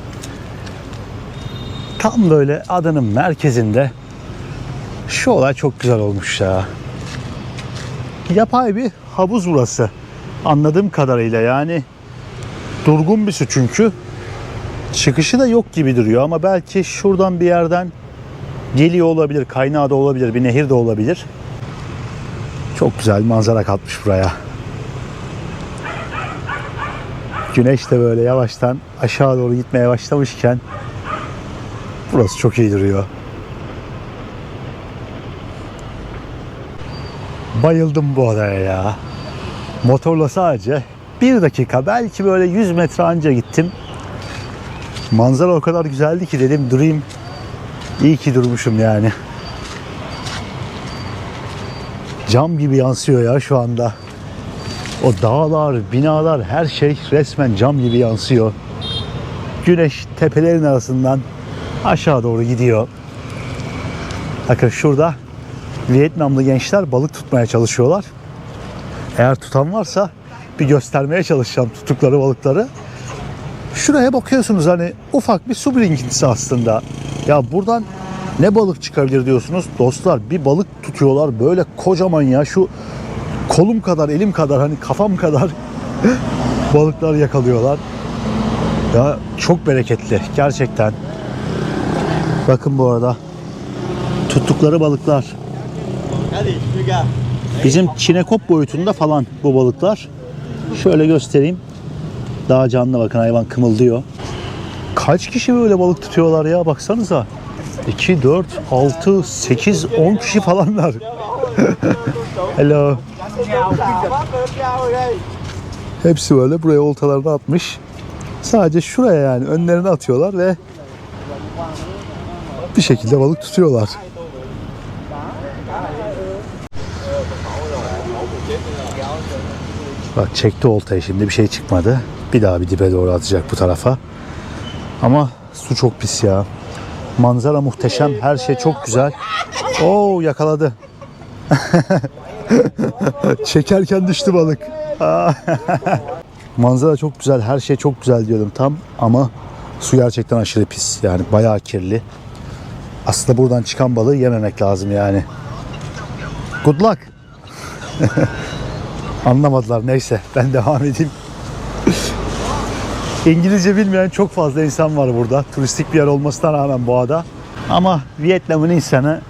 Tam böyle adanın merkezinde şu olay çok güzel olmuş ya. Yapay bir havuz burası. Anladığım kadarıyla yani durgun bir su çünkü. Çıkışı da yok gibi duruyor ama belki şuradan bir yerden geliyor olabilir. Kaynağı da olabilir. Bir nehir de olabilir. Çok güzel bir manzara katmış buraya. Güneş de böyle yavaştan aşağı doğru gitmeye başlamışken burası çok iyi duruyor. Bayıldım bu adaya ya. Motorla sadece 1 dakika, belki böyle 100 metre anca gittim. Manzara o kadar güzeldi ki dedim durayım. İyi ki durmuşum yani. Cam gibi yansıyor ya şu anda. O dağlar, binalar, her şey resmen cam gibi yansıyor. Güneş tepelerin arasından aşağı doğru gidiyor. Bakın şurada Vietnamlı gençler balık tutmaya çalışıyorlar. Eğer tutan varsa bir göstermeye çalışacağım tuttukları balıkları. Şuraya bakıyorsunuz, hani ufak bir su birikintisi aslında. Ya buradan ne balık çıkabilir diyorsunuz. Dostlar, bir balık tutuyorlar böyle kocaman ya, şu kolum kadar, elim kadar, hani kafam kadar balıklar yakalıyorlar. Ya çok bereketli gerçekten. Bakın bu arada tuttukları balıklar bizim çinekop boyutunda falan bu balıklar. Şöyle göstereyim. Daha canlı, bakın hayvan kımıldıyor. Kaç kişi böyle balık tutuyorlar ya, baksanıza. 2, 4, 6, 8, 10 kişi falanlar. Hello. Hepsi böyle buraya oltalarını atmış. Sadece şuraya yani önlerine atıyorlar ve bir şekilde balık tutuyorlar. Bak çekti oltayı, şimdi bir şey çıkmadı. Bir daha bir dibe doğru atacak bu tarafa. Ama su çok pis ya. Manzara muhteşem, her şey çok güzel. Oo, yakaladı. Çekerken düştü balık. Manzara çok güzel, her şey çok güzel diyordum tam, ama su gerçekten aşırı pis. Yani bayağı kirli. Aslında buradan çıkan balığı yememek lazım yani. Good luck. Anlamadılar, neyse ben devam edeyim. İngilizce bilmeyen çok fazla insan var burada. Turistik bir yer olmasına rağmen bu ada. Ama Vietnam'ın insanı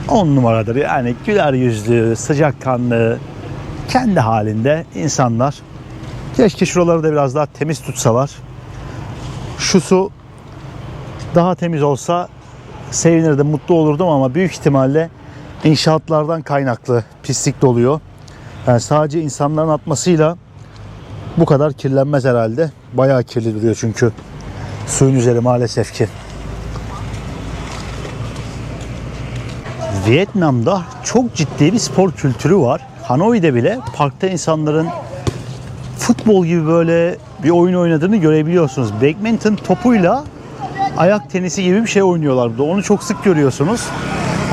10 numaradır. Yani güler yüzlü, sıcakkanlı, kendi halinde insanlar. Keşke şuraları da biraz daha temiz tutsalar. Şu su daha temiz olsa sevinirdim, mutlu olurdum ama büyük ihtimalle inşaatlardan kaynaklı pislik doluyor. Yani sadece insanların atmasıyla bu kadar kirlenmez herhalde. Bayağı kirli duruyor çünkü suyun üzeri maalesef ki. Vietnam'da çok ciddi bir spor kültürü var. Hanoi'de bile parkta insanların futbol gibi böyle bir oyun oynadığını görebiliyorsunuz. Badminton topuyla ayak tenisi gibi bir şey oynuyorlar burada. Onu çok sık görüyorsunuz.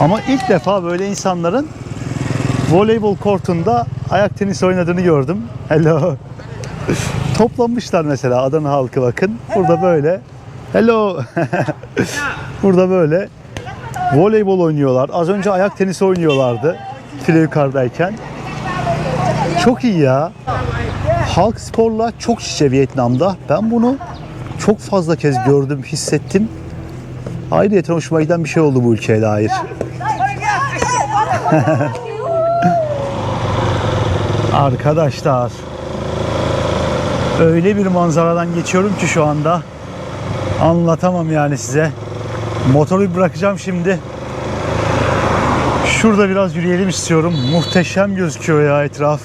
Ama ilk defa böyle insanların voleybol kortunda ayak tenisi oynadığını gördüm. Hello. Toplanmışlar mesela Adana halkı, bakın. Burada böyle. Hello. Burada böyle voleybol oynuyorlar. Az önce ayak tenisi oynuyorlardı file yukarıdayken. Çok iyi ya. Halk sporla çok iç içe Vietnam'da. Ben bunu çok fazla kez gördüm, hissettim. Ayrıca hoşuma giden bir şey oldu bu ülkeye dair. Arkadaşlar, öyle bir manzaradan geçiyorum ki şu anda anlatamam yani size. Motoru bırakacağım şimdi. Şurada biraz yürüyelim istiyorum. Muhteşem gözüküyor ya etraf.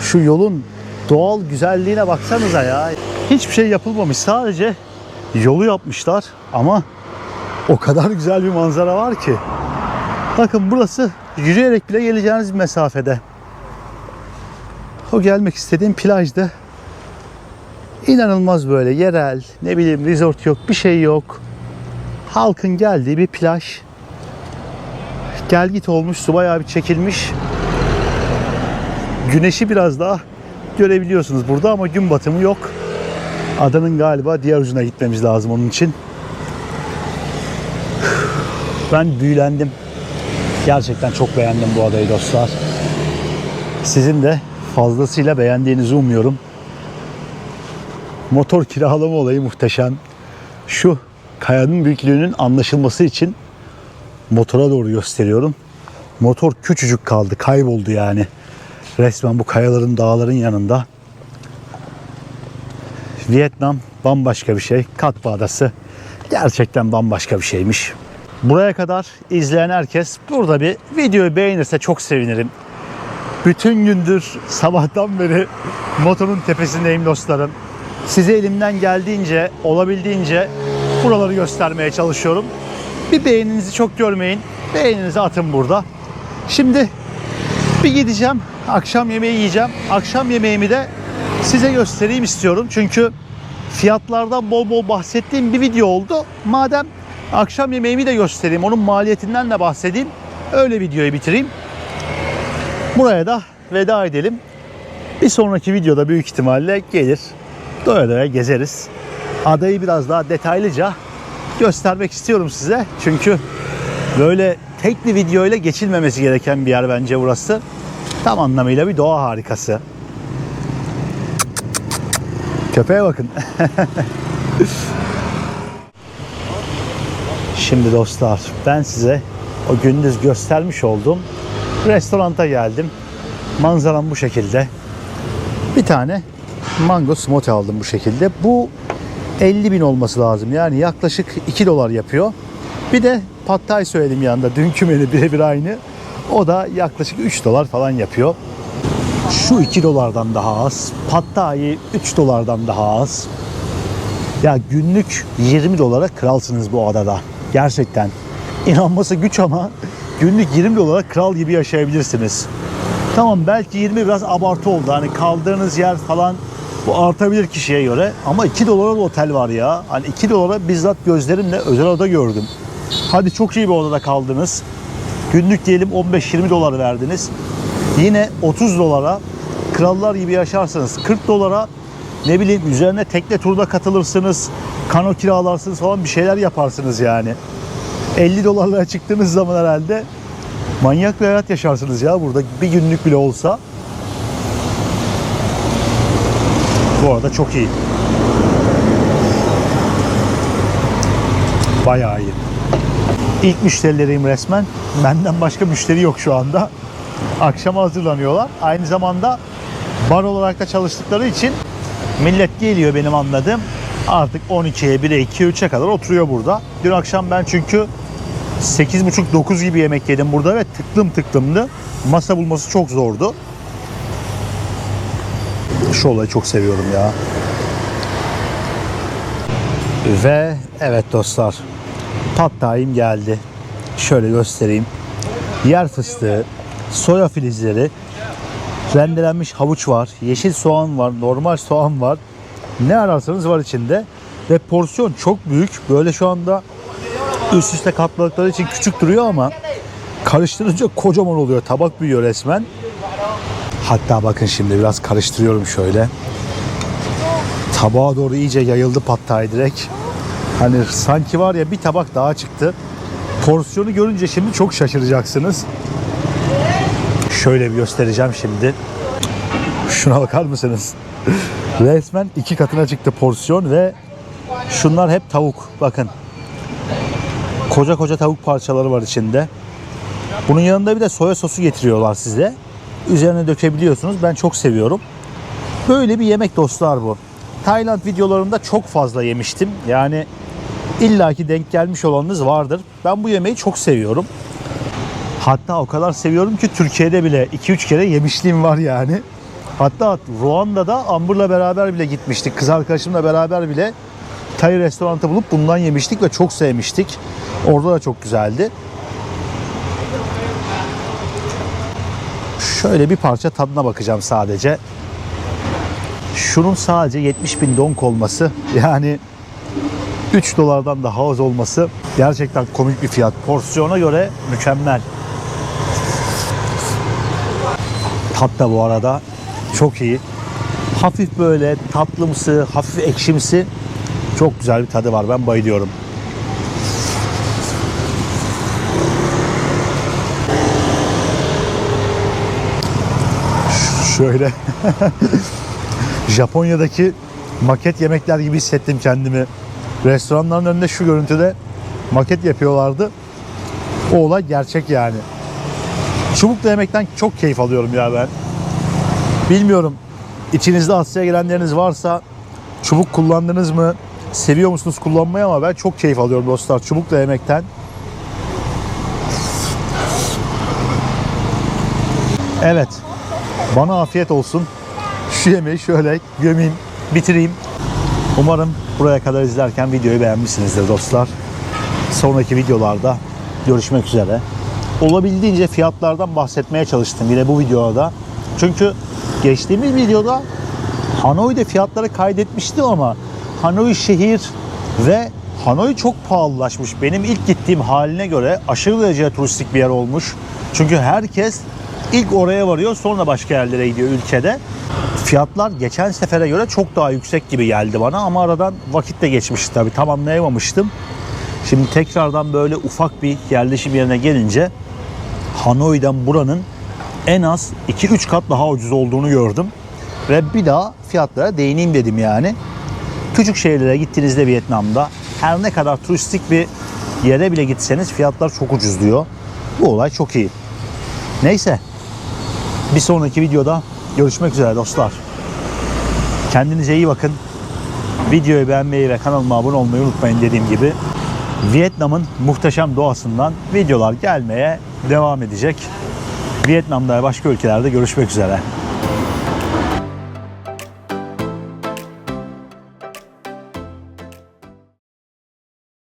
Şu yolun doğal güzelliğine baksanıza ya. Hiçbir şey yapılmamış. Sadece yolu yapmışlar ama o kadar güzel bir manzara var ki. Bakın burası yürüyerek bile geleceğiniz bir mesafede. O gelmek istediğim plajdı. İnanılmaz böyle yerel, ne bileyim resort yok, bir şey yok. Halkın geldiği bir plaj. Gel git olmuş, su bayağı bir çekilmiş. Güneşi biraz daha görebiliyorsunuz burada ama gün batımı yok. Adanın galiba diğer ucuna gitmemiz lazım onun için. Ben büyülendim. Gerçekten çok beğendim bu adayı dostlar. Sizin de fazlasıyla beğendiğinizi umuyorum. Motor kiralama olayı muhteşem. Şu kayanın büyüklüğünün anlaşılması için motora doğru gösteriyorum. Motor küçücük kaldı, kayboldu yani. Resmen bu kayaların, dağların yanında. Vietnam bambaşka bir şey. Kat Ba Adası gerçekten bambaşka bir şeymiş. Buraya kadar izleyen herkes burada bir videoyu beğenirse çok sevinirim. Bütün gündür sabahtan beri motorun tepesindeyim dostlarım. Size elimden geldiğince, olabildiğince buraları göstermeye çalışıyorum. Bir beğeninizi çok görmeyin. Beğeninizi atın burada. Şimdi bir gideceğim. Akşam yemeği yiyeceğim. Akşam yemeğimi de size göstereyim istiyorum. Çünkü fiyatlardan bol bol bahsettiğim bir video oldu. Madem akşam yemeğimi de göstereyim. Onun maliyetinden de bahsedeyim. Öyle videoyu bitireyim. Buraya da veda edelim. Bir sonraki videoda büyük ihtimalle gelir. Doya doya gezeriz. Adayı biraz daha detaylıca göstermek istiyorum size. Çünkü böyle tek bir video ile geçilmemesi gereken bir yer bence burası. Tam anlamıyla bir doğa harikası. Köpeğe bakın. Şimdi dostlar, ben size o gündüz göstermiş olduğum restoranta geldim. Manzaram bu şekilde. Bir tane mango smoothie aldım bu şekilde. Bu 50.000 olması lazım. Yani yaklaşık 2 dolar yapıyor. Bir de pad thai söyledim yanında. Dünkü menü birebir aynı. O da yaklaşık 3 dolar falan yapıyor. Şu 2 dolardan daha az. Pad thai 3 dolardan daha az. Ya günlük 20 dolara kralsınız bu adada. Gerçekten. İnanması güç ama günlük 20 dolara kral gibi yaşayabilirsiniz. Tamam, belki 20 biraz abartı oldu. Hani kaldığınız yer falan bu artabilir kişiye göre. Ama 2 dolara da otel var ya. Hani 2 dolara bizzat gözlerimle özel oda gördüm. Hadi çok iyi bir odada kaldınız. Günlük diyelim 15-20 dolar verdiniz. Yine 30 dolara krallar gibi yaşarsınız. 40 dolara ne bileyim üzerine tekne turuna katılırsınız. Kano kiralarsınız falan, bir şeyler yaparsınız yani. 50 dolarlara çıktığınız zaman herhalde manyak bir hayat yaşarsınız ya burada, bir günlük bile olsa. Bu arada çok iyi. Bayağı iyi. İlk müşterileriyim resmen. Benden başka müşteri yok şu anda. Akşama hazırlanıyorlar. Aynı zamanda bar olarak da çalıştıkları için millet geliyor benim anladığım. Artık 12'ye, 1'e, 2'ye, 3'e kadar oturuyor burada. Dün akşam ben çünkü 8.30-9 gibi yemek yedim burada ve tıklım tıklımdı. Masa bulması çok zordu. Şu olayı çok seviyorum ya. Ve evet dostlar, pad thai'm geldi. Şöyle göstereyim. Yer fıstığı, soya filizleri, rendelenmiş havuç var, yeşil soğan var, normal soğan var. Ne ararsanız var içinde. Ve porsiyon çok büyük. Böyle şu anda üst üste katladıkları için küçük duruyor ama karıştırınca kocaman oluyor. Tabak büyüyor resmen. Hatta bakın şimdi biraz karıştırıyorum şöyle. Tabağa doğru iyice yayıldı pad thai direkt. Hani sanki var ya bir tabak daha çıktı. Porsiyonu görünce şimdi çok şaşıracaksınız. Şöyle bir göstereceğim şimdi. Şuna bakar mısınız? Resmen 2 katına çıktı porsiyon ve şunlar hep tavuk. Bakın. Koca koca tavuk parçaları var içinde. Bunun yanında bir de soya sosu getiriyorlar size. Üzerine dökebiliyorsunuz. Ben çok seviyorum. Böyle bir yemek dostlar bu. Tayland videolarında çok fazla yemiştim. Yani illaki denk gelmiş olanınız vardır. Ben bu yemeği çok seviyorum. Hatta o kadar seviyorum ki Türkiye'de bile 2-3 kere yemişliğim var yani. Hatta Ruanda'da Amber'la beraber bile gitmiştik. Kız arkadaşımla beraber bile Thai restoranı bulup bundan yemiştik ve çok sevmiştik. Orada da çok güzeldi. Şöyle bir parça tadına bakacağım sadece. Şunun sadece 70.000 dong olması, yani 3 dolardan daha az olması gerçekten komik bir fiyat. Porsiyona göre mükemmel. Tat da bu arada çok iyi. Hafif böyle tatlımsı, hafif ekşimsi, çok güzel bir tadı var. Ben bayılıyorum. Şöyle Japonya'daki maket yemekler gibi hissettim kendimi. Restoranların önünde şu görüntüde maket yapıyorlardı. O olay gerçek yani. Çubukla yemekten çok keyif alıyorum ya ben. Bilmiyorum, içinizde Asya'ya gelenleriniz varsa çubuk kullandınız mı? Seviyor musunuz kullanmayı? Ama ben çok keyif alıyorum dostlar çubukla yemekten. Evet. Bana afiyet olsun. Şu yemeği şöyle gömeyim, bitireyim. Umarım buraya kadar izlerken videoyu beğenmişsinizdir dostlar. Sonraki videolarda görüşmek üzere. Olabildiğince fiyatlardan bahsetmeye çalıştım yine bu videoda. Çünkü geçtiğimiz videoda Hanoi'de fiyatları kaydetmiştim ama Hanoi şehir ve Hanoi çok pahalılaşmış. Benim ilk gittiğim haline göre aşırı derece turistik bir yer olmuş. Çünkü herkes ilk oraya varıyor, sonra başka yerlere gidiyor ülkede. Fiyatlar geçen sefere göre çok daha yüksek gibi geldi bana ama aradan vakit de geçmişti tabii, tamamlayamamıştım. Şimdi tekrardan böyle ufak bir yerleşim yerine gelince Hanoi'den buranın en az 2-3 kat daha ucuz olduğunu gördüm. Ve bir daha fiyatlara değineyim dedim yani. Küçük şehirlere gittiğinizde Vietnam'da her ne kadar turistik bir yere bile gitseniz fiyatlar çok ucuz diyor. Bu olay çok iyi. Neyse. Bir sonraki videoda görüşmek üzere dostlar. Kendinize iyi bakın. Videoyu beğenmeyi ve kanalıma abone olmayı unutmayın dediğim gibi. Vietnam'ın muhteşem doğasından videolar gelmeye devam edecek. Vietnam'da ve başka ülkelerde görüşmek üzere.